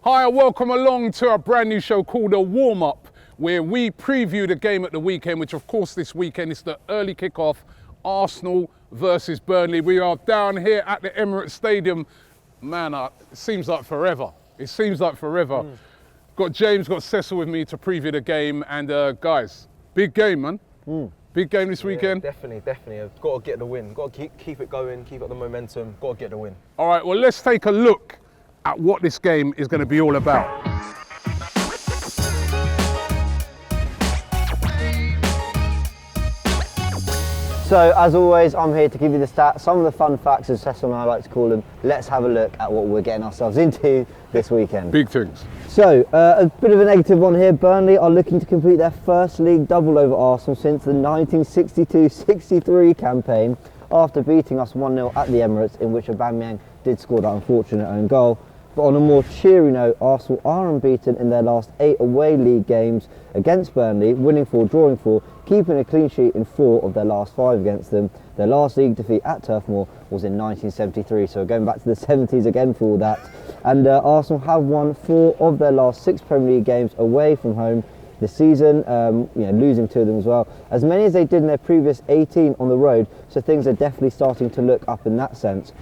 Hi, and welcome along to a brand new show called The Warm Up, where we preview the game at the weekend, which of course this weekend is the early kickoff, Arsenal versus Burnley. We are down here at the Emirates Stadium. Man, it seems like forever. It seems like forever. Got James, got Cecil with me to preview the game, and guys, big game, man. Big game this weekend. Definitely. I've got to get the win. Got to keep it going, keep up the momentum. Got to get the win. All right, well, let's take a look at what this game is going to be all about. So, as always, I'm here to give you the stats, some of the fun facts, as Cecil and I like to call them. Let's have a look at what we're getting ourselves into this weekend. Big things. So, a bit of a negative one here. Burnley are looking to complete their first league double over Arsenal since the 1962-63 campaign, after beating us 1-0 at the Emirates, in which Aubameyang did score that unfortunate own goal. But on a more cheery note, Arsenal are unbeaten in their last 8 away league games against Burnley, winning 4, drawing 4, keeping a clean sheet in 4 of their last 5 against them. Their last league defeat at Turf Moor was in 1973, so going back to the 70s again for all that. And Arsenal have won 4 of their last 6 Premier League games away from home this season, losing 2 of them as well, as many as they did in their previous 18 on the road, so things are definitely starting to look up in that sense.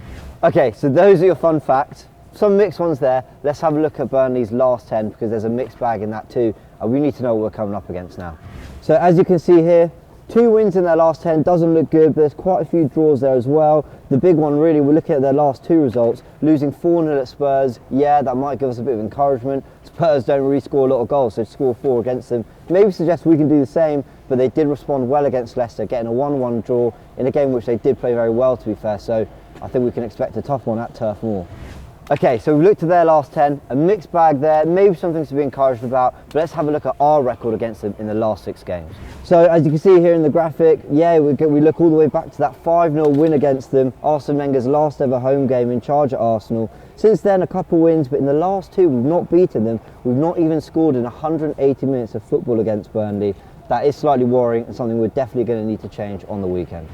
Okay, so those are your fun facts. Some mixed ones there. Let's have a look at Burnley's last 10, because there's a mixed bag in that too, and we need to know what we're coming up against now. So as you can see here, 2 wins in their last 10 doesn't look good, but there's quite a few draws there as well. The big one really, we're looking at their last 2 results, losing 4-0 at Spurs. Yeah, that might give us a bit of encouragement. Spurs don't really score a lot of goals, so to score 4 against them maybe suggests we can do the same, but they did respond well against Leicester, getting a 1-1 draw in a game which they did play very well, to be fair, so I think we can expect a tough one at Turf Moor. Okay, so we've looked at their last 10, a mixed bag there, maybe something to be encouraged about, but let's have a look at our record against them in the last 6 games. So as you can see here in the graphic, yeah, we look all the way back to that 5-0 win against them, Arsene Wenger's last ever home game in charge at Arsenal. Since then, a couple wins, but in the last 2, we've not beaten them. We've not even scored in 180 minutes of football against Burnley. That is slightly worrying and something we're definitely going to need to change on the weekend.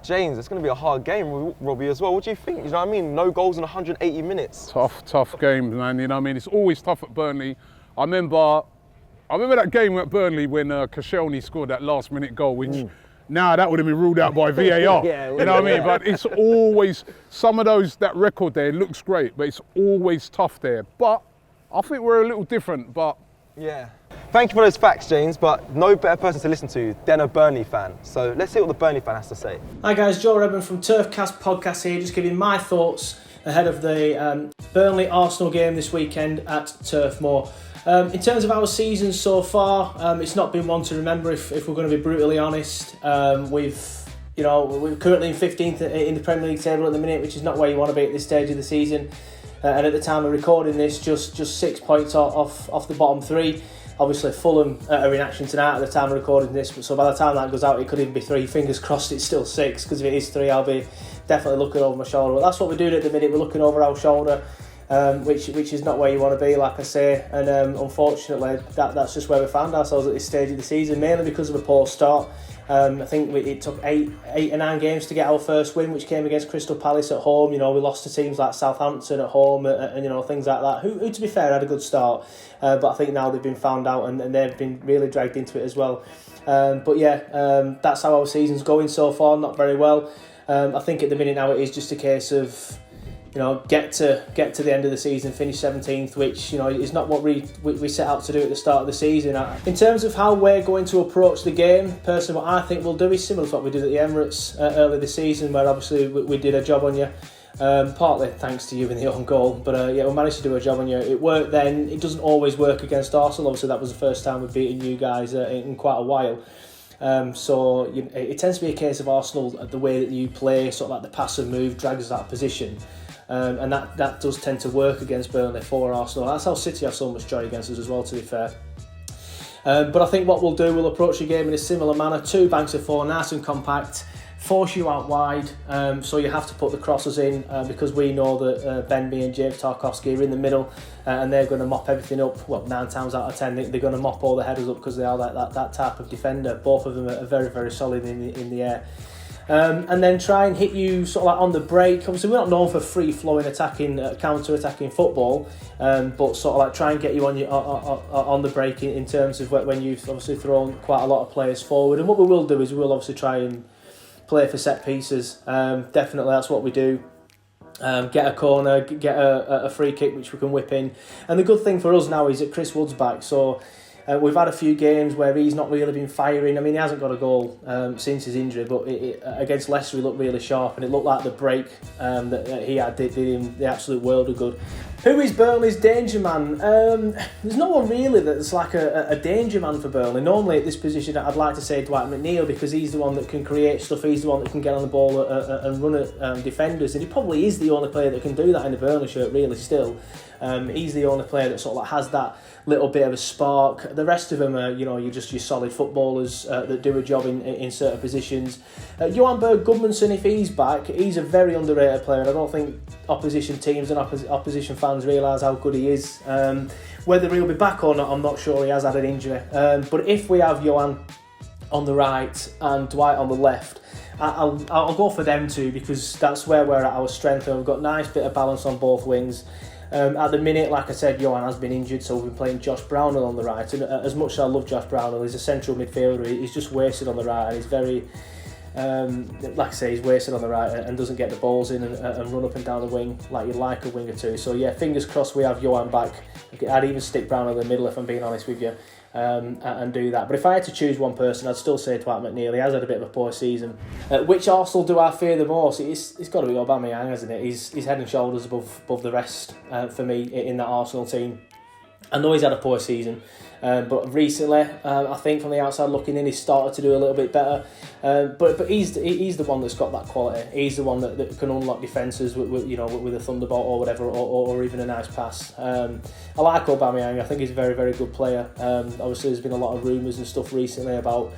James, it's going to be a hard game, Robbie, as well. What do you think? You know what I mean? No goals in 180 minutes. Tough game, man. You know what I mean? It's always tough at Burnley. I remember that game at Burnley when Koscielny scored that last-minute goal, which now that would have been ruled out by VAR. Yeah, you know what I mean? But it's always, some of those, that record there looks great, but it's always tough there. But I think we're a little different, but... Yeah. Thank you for those facts, James, but no better person to listen to than a Burnley fan. So let's see what the Burnley fan has to say. Hi guys, Joe Redman from Turfcast podcast here, just giving my thoughts ahead of the Burnley-Arsenal game this weekend at Turf Moor. In terms of our season so far, it's not been one to remember if we're going to be brutally honest. We're currently in 15th in the Premier League table at the minute, which is not where you want to be at this stage of the season. And at the time of recording this, just 6 points off the bottom 3. Obviously, Fulham are in action tonight at the time of recording this, so by the time that goes out, it could even be 3. Fingers crossed it's still 6, because if it is 3, I'll be definitely looking over my shoulder. But that's what we're doing at the minute, we're looking over our shoulder, which is not where you want to be, like I say, and unfortunately, that's just where we found ourselves at this stage of the season, mainly because of a poor start. I think it took 8 or 9 games to get our first win, which came against Crystal Palace at home. You know, we lost to teams like Southampton at home, and things like that. Who to be fair, had a good start, but I think now they've been found out and they've been really dragged into it as well. That's how our season's going so far. Not very well. I think at the minute now it is just a case of, get to the end of the season, finish 17th, which is not what we set out to do at the start of the season. In terms of how we're going to approach the game, personally, what I think we'll do is similar to what we did at the Emirates early this season, where obviously we did a job on you, partly thanks to you in the own goal. But we managed to do a job on you. It worked then. It doesn't always work against Arsenal. Obviously, that was the first time we've beaten you guys in quite a while. It tends to be a case of Arsenal, the way that you play, sort of like the passive move, drags us out of position. And that does tend to work against Burnley for Arsenal. That's how City have so much joy against us as well, to be fair. But I think what we'll do, we'll approach the game in a similar manner. 2 banks of 4, nice and compact. Force you out wide, so you have to put the crosses in because we know that Benby and James Tarkowski are in the middle and they're going to mop everything up. Well, 9 times out of 10 they're going to mop all the headers up because they are that type of defender. Both of them are very, very solid in the air. and then try and hit you sort of like on the break. Obviously, we're not known for free-flowing attacking, counter-attacking football, but sort of like try and get you on the break in terms of when you've obviously thrown quite a lot of players forward. And what we will do is we'll obviously try and play for set pieces. Definitely, that's what we do. Get a corner, get a free kick which we can whip in. And the good thing for us now is that Chris Wood's back, so we've had a few games where he's not really been firing. I mean, he hasn't got a goal since his injury, but against Leicester he looked really sharp, and it looked like the break that he had did him the absolute world of good. Who is Burnley's danger man? There's no one really that's like a danger man for Burnley. Normally at this position I'd like to say Dwight McNeil, because he's the one that can create stuff, he's the one that can get on the ball and run at defenders, and he probably is the only player that can do that in a Burnley shirt really still. He's the only player that sort of like has that little bit of a spark. The rest of them are, you're just your solid footballers that do a job in certain positions. Johan Berg Gudmundsson, if he's back, he's a very underrated player, and I don't think opposition teams and opposition fans realise how good he is. Whether he'll be back or not, I'm not sure. He has had an injury. But if we have Johan on the right and Dwight on the left, I'll go for them two, because that's where we're at our strength, and we've got a nice bit of balance on both wings. At the minute, like I said, Johan has been injured, so we've been playing Josh Brownhill on the right, and as much as I love Josh Brownhill, he's a central midfielder, he's just wasted on the right, and he's very, like I say, he's wasted on the right and doesn't get the balls in and run up and down the wing like you'd like a winger to. So yeah, fingers crossed we have Johan back. I'd even stick Brownhill in the middle if I'm being honest with you, and do that. But if I had to choose one person, I'd still say Dwight McNeil. He has had a bit of a poor season. Which Arsenal do I fear the most? It's got to be Aubameyang, hasn't it? He's head and shoulders above the rest for me in that Arsenal team. I know he's had a poor season, but recently, I think from the outside looking in, he's started to do a little bit better. But he's the one that's got that quality. He's the one that can unlock defences with a thunderbolt or whatever, or even a nice pass. I like Aubameyang. I think he's a very, very good player. Obviously, there's been a lot of rumours and stuff recently about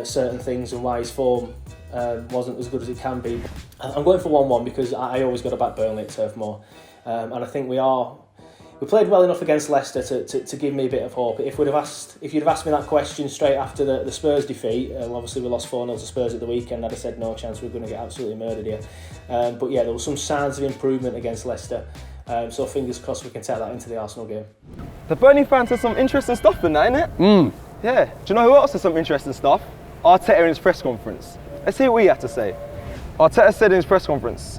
certain things and why his form wasn't as good as it can be. I'm going for 1-1 because I always got to back Burnley at Turf Moor, and I think we played well enough against Leicester to give me a bit of hope. If you'd have asked me that question straight after the Spurs defeat, obviously we lost 4-0 to Spurs at the weekend, I'd have said no chance, we're going to get absolutely murdered here. But yeah, there were some signs of improvement against Leicester, so fingers crossed we can take that into the Arsenal game. The Burnley fans said some interesting stuff in that, innit? Yeah. Do you know who else said some interesting stuff? Arteta in his press conference. Let's see what he had to say. Arteta said in his press conference,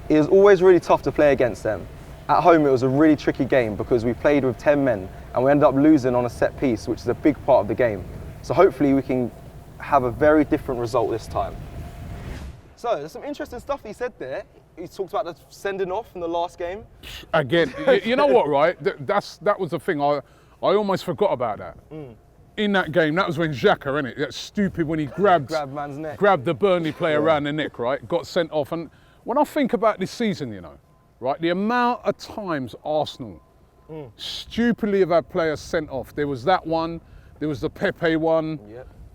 it was always really tough to play against them. At home, it was a really tricky game because we played with 10 men and we ended up losing on a set piece, which is a big part of the game. So hopefully we can have a very different result this time. So there's some interesting stuff he said there. He talked about the sending off in the last game. Again, you know what, right? That was the thing. I almost forgot about that. In that game, that was when Xhaka, innit? That's stupid when he grabbed man's neck. Grabbed the Burnley player around the neck, right? Got sent off. And when I think about this season, right, the amount of times Arsenal stupidly have had players sent off. There was that one, there was the Pepe one,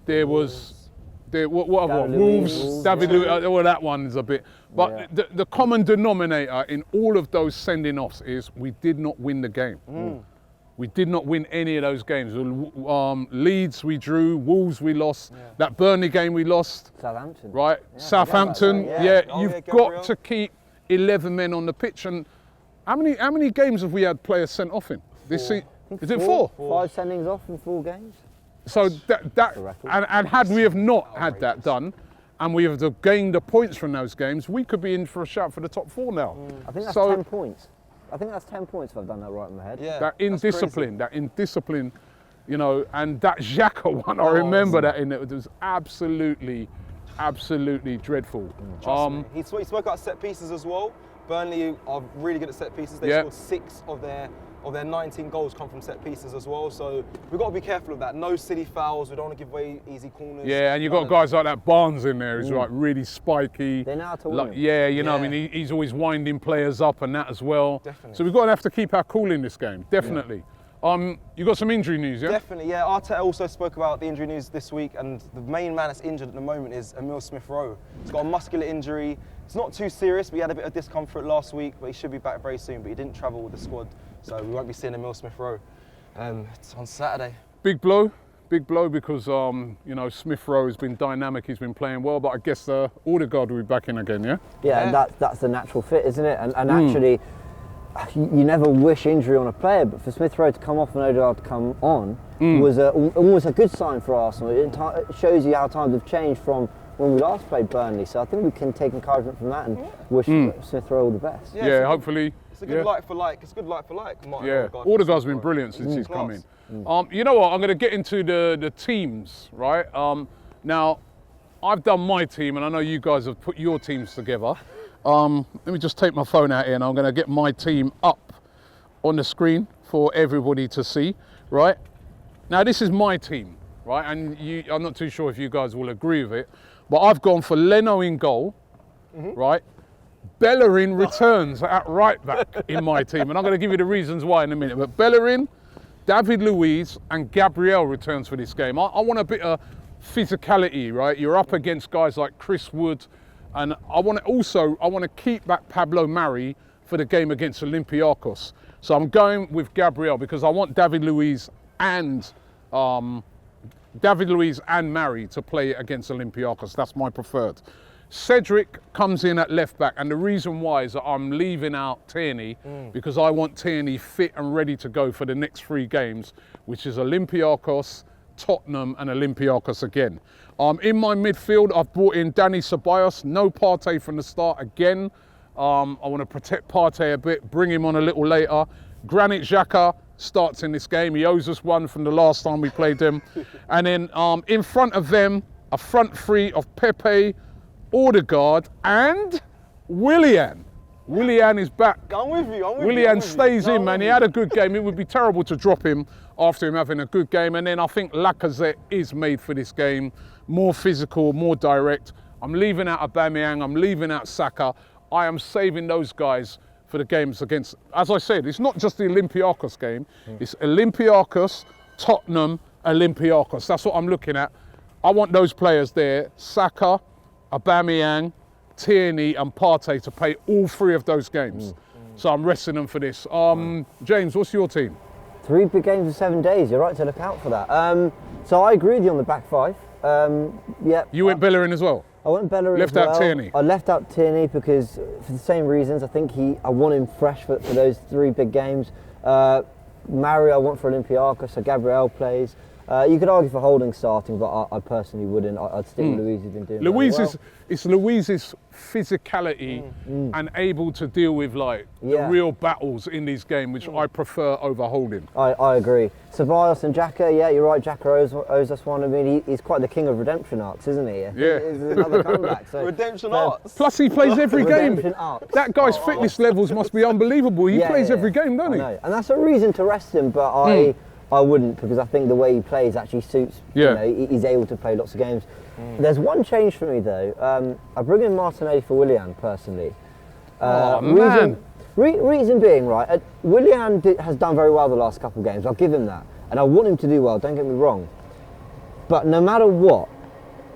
there was what other one? Wolves, David Luiz, well, that one is a bit. But the common denominator in all of those sending offs is we did not win the game. We did not win any of those games. Leeds we drew, Wolves we lost, that Burnley game we lost. Southampton. Right, Southampton, you've got to keep 11 men on the pitch. And how many games have we had players sent off in this season? Is it 4? 5 sendings off in 4 games. So and had we have not had that done, and we have gained the points from those games, we could be in for a shout for the top 4 now. I think that's 10 points. I think that's 10 points if I've done that right in my head. Yeah, that indiscipline, and that Xhaka one, I remember that in it. It was absolutely dreadful. He spoke about set pieces as well. Burnley are really good at set pieces. They scored 6 of their 19 goals come from set pieces as well. So we've got to be careful of that. No silly fouls. We don't want to give away easy corners. Yeah, and you've got guys like that Barnes in there who's like really spiky. They know how to win. I mean, he's always winding players up and that as well. Definitely. So we've got to have to keep our cool in this game. Definitely. You got some injury news, yeah? Definitely, yeah. Arteta also spoke about the injury news this week, and the main man that's injured at the moment is Emile Smith-Rowe. He's got a muscular injury. It's not too serious, but he had a bit of discomfort last week, but he should be back very soon, but he didn't travel with the squad, so we won't be seeing Emile Smith-Rowe. It's on Saturday. Big blow Big blow because, you know, Smith Rowe has been dynamic, he's been playing well, but I guess Odegaard will be back in again, yeah? Yeah, and that's the natural fit, isn't it? And actually, you never wish injury on a player, but for Smith Rowe to come off and Odegaard to come on was almost a good sign for Arsenal. It shows you how times have changed from when we last played Burnley, so I think we can take encouragement from that and wish Smith Rowe all the best. Yeah, hopefully. It's a good like for like. It's good like for like. Odegaard's been brilliant since he's come in. You know what? I'm going to get into the teams, right? Now, I've done my team, and I know you guys have put your teams together. Let me just take my phone out here, and I'm going to get my team up on the screen for everybody to see, right? Now, this is my team, right? And I'm not too sure if you guys will agree with it, but I've gone for Leno in goal, right? Bellerin returns at right back in my team, and I'm going to give you the reasons why in a minute. But Bellerin, David Luiz, and Gabriel returns for this game. I want a bit of physicality, right? You're up against guys like Chris Wood, and I want to keep back Pablo Mari for the game against Olympiacos. So I'm going with Gabriel because I want David Luiz and Mari to play against Olympiacos. That's my preferred. Cedric comes in at left back, and the reason why is that I'm leaving out Tierney because I want Tierney fit and ready to go for the next 3 games, which is Olympiacos, Tottenham and Olympiacos again. In my midfield, I've brought in Dani Ceballos, no Partey from the start again. I want to protect Partey a bit, bring him on a little later. Granit Xhaka starts in this game. He owes us one from the last time we played them. And then in front of them, a front 3 of Pepe, Odegaard and Willian. Willian is back. I'm with you. Willian stays in, man. He had a good game. It would be terrible to drop him after him having a good game. And then I think Lacazette is made for this game. More physical, more direct. I'm leaving out Aubameyang. I'm leaving out Saka. I am saving those guys for the games against, as I said, it's not just the Olympiacos game. It's Olympiacos, Tottenham, Olympiacos. That's what I'm looking at. I want those players there. Saka, Aubameyang, Tierney and Partey to play all 3 of those games. So I'm resting them for this. James, what's your team? 3 big games in 7 days. You're right to look out for that. So I agree with you on the back 5. You went Bellerin as well? I went Bellerin Left as well. out Tierney? I left out Tierney because for the same reasons. I think I want him fresh for those 3 big games. Mari I want for Olympiacos, so Gabriel plays. You could argue for Holding starting, but I personally wouldn't. I'd stick with Luiz, who's been doing very well. It's Luiz's physicality and able to deal with the real battles in this game, which I prefer over Holding. I agree. Ceballos and Xhaka, yeah, you're right. Xhaka owes us one. I mean, he's quite the king of redemption arcs, isn't he? Yeah. He's another comeback. So, redemption arcs. Plus, he plays every game. Redemption arcs. That guy's fitness levels must be unbelievable. He plays every game, doesn't he? I know. And that's a reason to rest him, but I wouldn't, because I think the way he plays actually suits. Yeah. You know, he's able to play lots of games. There's one change for me though. I bring in Martinelli for Willian personally. Reason being, right, Willian has done very well the last couple of games. I'll give him that, and I want him to do well. Don't get me wrong. But no matter what,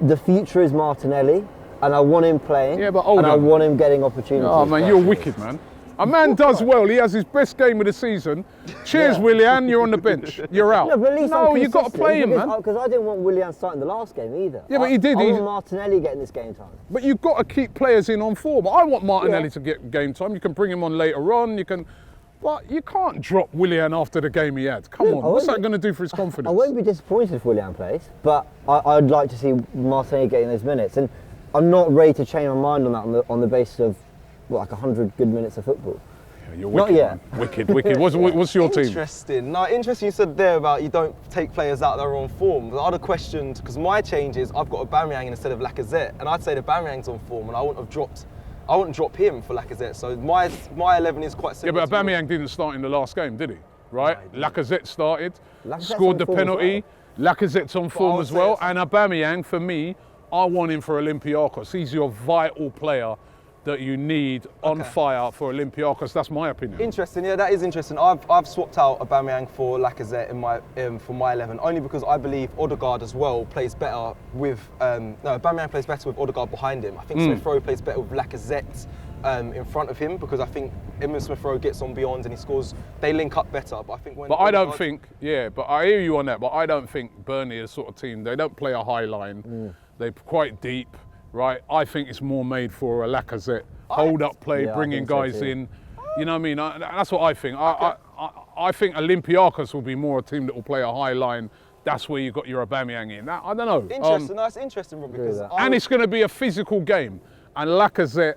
the future is Martinelli, and I want him playing. Yeah, but I want him getting opportunities. Oh man, you're wicked, man. A man does well. He has his best game of the season. Cheers, Willian. You're on the bench. You're out. No, but at least you've got to play him, man. Because I didn't want Willian starting the last game either. Yeah, but he did. I want Martinelli getting this game time. But you've got to keep players in on form. I want Martinelli to get game time. You can bring him on later on. But you can't drop Willian after the game he had. Come on. What's that going to do for his confidence? I won't be disappointed if Willian plays, but I'd like to see Martinelli getting those minutes. And I'm not ready to change my mind on that on the basis of like 100 good minutes of football. You're wicked, man. Wicked. What's your team? Interesting. No, interesting you said there about you don't take players out that are on form. I'd have questioned, because my change is I've got Aubameyang instead of Lacazette, and I'd say that Aubameyang's on form, and I wouldn't drop him for Lacazette. So my 11 is quite simple. Yeah, but Aubameyang didn't start in the last game, did he? Right? Lacazette started, scored the penalty. Lacazette's on form as well, and Aubameyang, for me, I want him for Olympiacos. He's your vital player that you need on fire for Olympiacos. That's my opinion. Interesting, yeah, that is interesting. I've swapped out Aubameyang for Lacazette for my 11, only because I believe Odegaard as well plays better with. Aubameyang plays better with Odegaard behind him. I think Smith Rowe plays better with Lacazette in front of him, because I think Emile Smith-Rowe gets on beyond and he scores. They link up better, but I think when. But I don't think. Yeah, but I hear you on that. But I don't think Burnley is the sort of team. They don't play a high line. They're quite deep, right? I think it's more made for a Lacazette hold up play, Yeah, I bringing think so guys too. in. You know what I mean? That's what I think. I think Olympiacos will be more a team that will play a high line. That's where you've got your Aubameyang in. I don't know. Interesting. That's interesting, Rob, because And it's going to be a physical game. And Lacazette,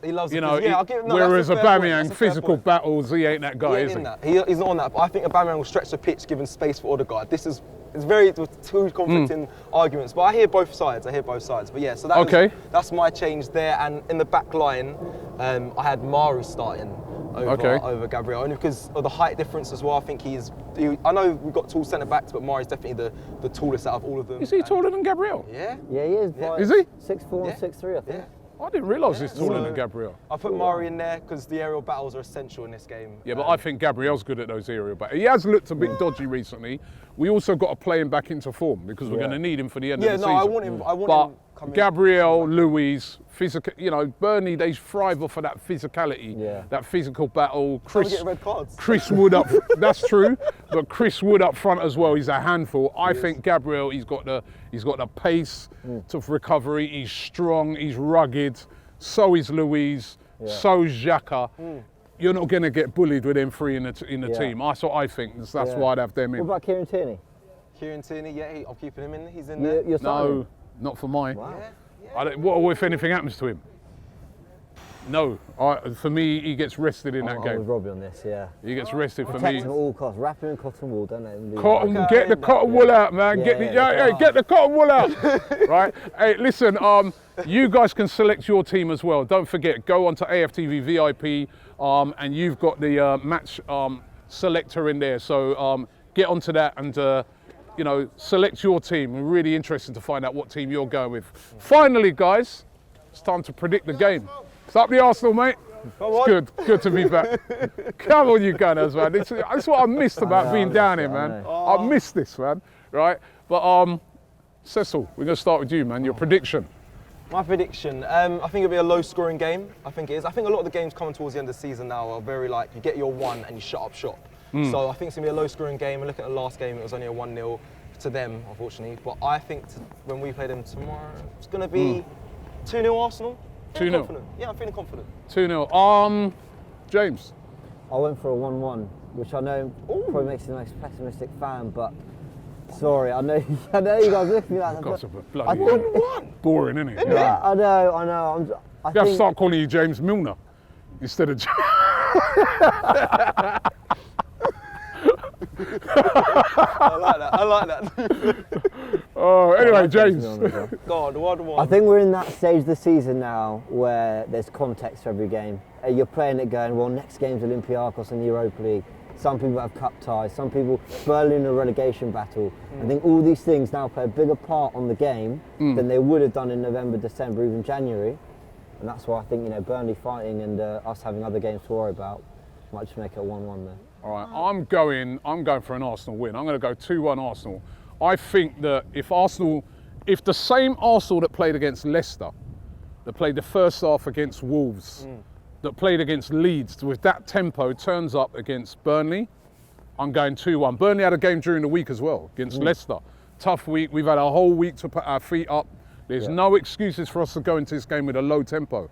he loves you it, know, 'cause, I'll give him, whereas that's a fair point, Aubameyang, that's a fair physical point. battles, he ain't that guy, He ain't is in he? that. He's not on that. But I think Aubameyang will stretch the pitch, giving space for Odegaard. It's very two conflicting arguments, but I hear both sides. But yeah, so that's my change there. And in the back line, I had Maru starting over Gabriel, only because of the height difference as well. I think I know we've got tall centre backs, but Maru's definitely the tallest out of all of them. Is he taller than Gabriel? Yeah. Yeah, he is. Yeah. Is he? 6'4" and 6'3", I think. Yeah. I didn't realise he's taller So than Gabriel. I put Maru in there because the aerial battles are essential in this game. Yeah, but I think Gabriel's good at those aerial battles. He has looked a bit dodgy recently. We also got to play him back into form because we're going to need him for the end of the season. I want him But coming Gabriel, Luis, physical. You know, Burnley, they thrive off of that physicality, that physical battle. Chris get red cards. Chris Wood up. That's true, but Chris Wood up front as well. He's a handful. I think Gabriel. He's got the pace to recovery. He's strong. He's rugged. So is Luis. So is Xhaka. You're not going to get bullied with them three in the team. That's what I think. That's why I'd have them in. What about Kieran Tierney? Kieran Tierney, I'm keeping him in. He's in there. You're starting him? Not for mine. Wow. What if anything happens to him? No. For me, he gets rested in that I'm game. with Robbie on this, yeah. He gets rested for Protect me. him at all costs. Wrap him in cotton wool, don't let him do Cotton, that. get the cotton wool out, man. Get the cotton wool out. Right? Hey, listen. You guys can select your team as well. Don't forget, go onto AFTV VIP, and you've got the match selector in there. So get onto that and select your team. We're really interested to find out what team you're going with. Finally, guys, it's time to predict the game. It's up the Arsenal, mate. It's good to be back. Come on, you Gunners, man. That's what I missed about being down here, man. I missed this, man. Right? But Cecil, we're going to start with you, man. Your prediction. My prediction, I think it'll be a low-scoring game. I think it is. I think a lot of the games coming towards the end of the season now are very you get your one and you shut up shop. So I think it's going to be a low-scoring game. And looking at the last game, it was only a 1-0 to them, unfortunately. But I think when we play them tomorrow, it's going to be 2-0 Arsenal. 2-0? Yeah, I'm feeling confident. 2-0. James? I went for a 1-1, which I know probably makes you the most pessimistic fan, but sorry, I know you guys look at me like that. God's a but bloody I think, boring, isn't it? yeah, I know. I You have to think start calling you James Milner instead of I like that. Oh, anyway, James. God, 1-1. I think we're in that stage of the season now where there's context for every game. You're playing it going, well, next game's Olympiacos in the Europa League. Some people have cup ties, some people Burnley in a relegation battle. I think all these things now play a bigger part on the game than they would have done in November, December, even January. And that's why I think, Burnley fighting and us having other games to worry about might just make it a 1-1 there. All right, I'm going for an Arsenal win. I'm going to go 2-1 Arsenal. I think that if the same Arsenal that played against Leicester, that played the first half against Wolves, that played against Leeds with that tempo turns up against Burnley, I'm going 2-1. Burnley had a game during the week as well against Leicester. Tough week. We've had a whole week to put our feet up. There's no excuses for us to go into this game with a low tempo.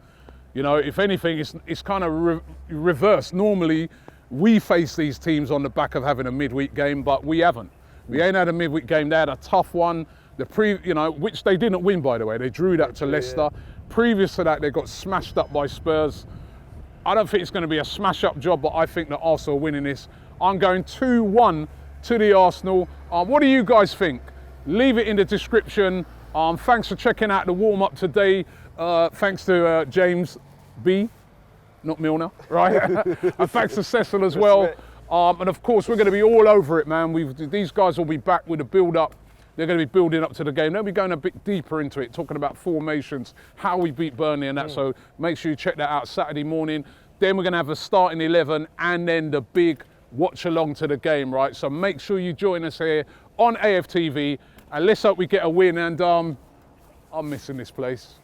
If anything, it's kind of reversed. Normally, we face these teams on the back of having a midweek game, but we haven't. We ain't had a midweek game. They had a tough one, which they didn't win, by the way. They drew that to Leicester. Previous to that, they got smashed up by Spurs. I don't think it's going to be a smash-up job, but I think that Arsenal are winning this. I'm going 2-1 to the Arsenal. What do you guys think? Leave it in the description. Thanks for checking out the warm-up today. Thanks to James B, not Milner, right? And thanks to Cecil as well. And of course, we're going to be all over it, man. These guys will be back with a build-up. They're going to be building up to the game. They'll be going a bit deeper into it, talking about formations, how we beat Burnley and that. So make sure you check that out Saturday morning. Then we're going to have a starting 11 and then the big watch along to the game, right? So make sure you join us here on AFTV and let's hope we get a win. And I'm missing this place.